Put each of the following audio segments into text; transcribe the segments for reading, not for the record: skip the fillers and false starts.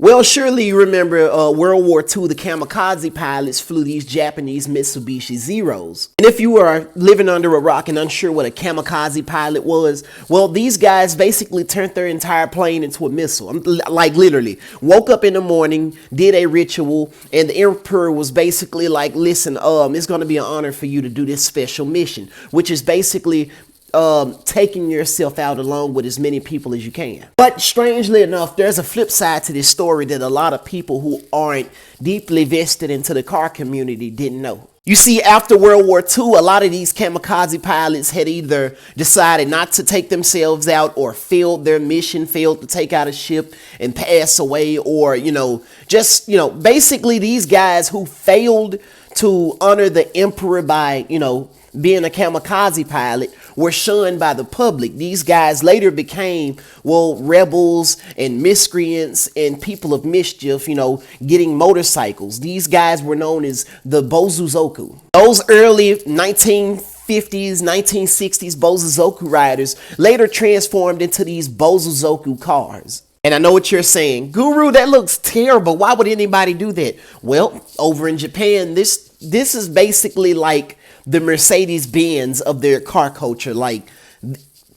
Well, surely you remember World War II, the kamikaze pilots flew these Japanese Mitsubishi Zeros. And if you are living under a rock and unsure what a kamikaze pilot was, well, these guys basically turned their entire plane into a missile. Like literally, woke up in the morning, did a ritual, and the emperor was basically like, listen, it's going to be an honor for you to do this special mission, which is basically taking yourself out along with as many people as you can. But strangely enough, there's a flip side to this story that a lot of people who aren't deeply vested into the car community didn't know. You see, after World War II, a lot of these kamikaze pilots had either decided not to take themselves out or failed their mission, failed to take out a ship and pass away, or, basically these guys who failed to honor the emperor by, being a kamikaze pilot were shunned by the public. These guys later became, rebels and miscreants and people of mischief, getting motorcycles. These guys were known as the Bozuzoku. Those early 1950s, 1960s Bozuzoku riders later transformed into these Bozuzoku cars. And I know what you're saying, Guru, that looks terrible. Why would anybody do that? Well, over in Japan, this is basically like the Mercedes-Benz of their car culture. Like,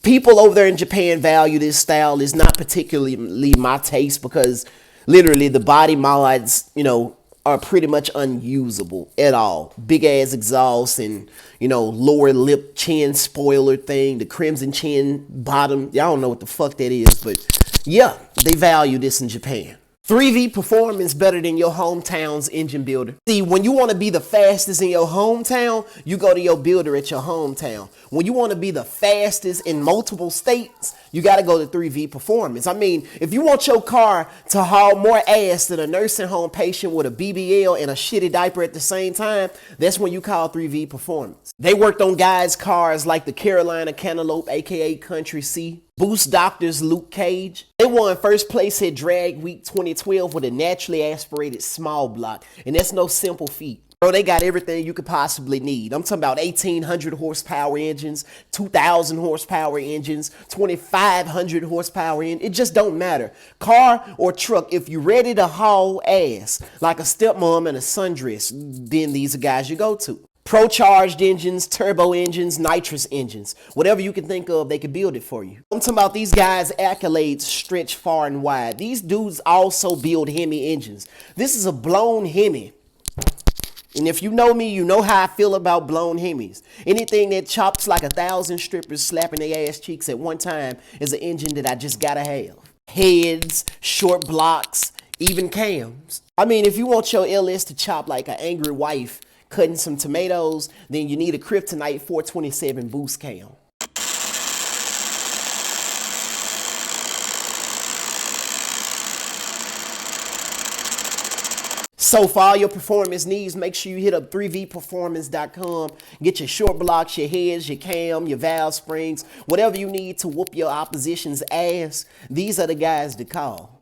people over there in Japan value this style. Is not particularly my taste because literally the body mods, are pretty much unusable at all. Big ass exhaust and, lower lip chin spoiler thing, the crimson chin bottom. Y'all don't know what the fuck that is, but yeah, they value this in Japan. 3V Performance better than your hometown's engine builder. See, when you want to be the fastest in your hometown, you go to your builder at your hometown. When you want to be the fastest in multiple states, you got to go to 3V Performance. I mean, if you want your car to haul more ass than a nursing home patient with a BBL and a shitty diaper at the same time, that's when you call 3V Performance. They worked on guys' cars like the Carolina Cantaloupe, aka Country C, Boost Doctors Luke Cage. They won first place at Drag Week 2012 with a naturally aspirated small block, and that's no simple feat. Bro, they got everything you could possibly need. I'm talking about 1,800 horsepower engines, 2,000 horsepower engines, 2,500 horsepower engines. It just don't matter. Car or truck, if you're ready to haul ass like a stepmom and a sundress, then these are guys you go to. Pro-charged engines, turbo engines, nitrous engines. Whatever you can think of, they can build it for you. I'm talking about these guys' accolades stretch far and wide. These dudes also build Hemi engines. This is a blown Hemi. And if you know me, you know how I feel about blown Hemis. Anything that chops like 1,000 strippers slapping their ass cheeks at one time is an engine that I just gotta have. Heads, short blocks, even cams. I mean, if you want your LS to chop like an angry wife cutting some tomatoes, then you need a Kryptonite 427 boost cam. So for all your performance needs, make sure you hit up 3vperformance.com. Get your short blocks, your heads, your cam, your valve springs, whatever you need to whoop your opposition's ass. These are the guys to call.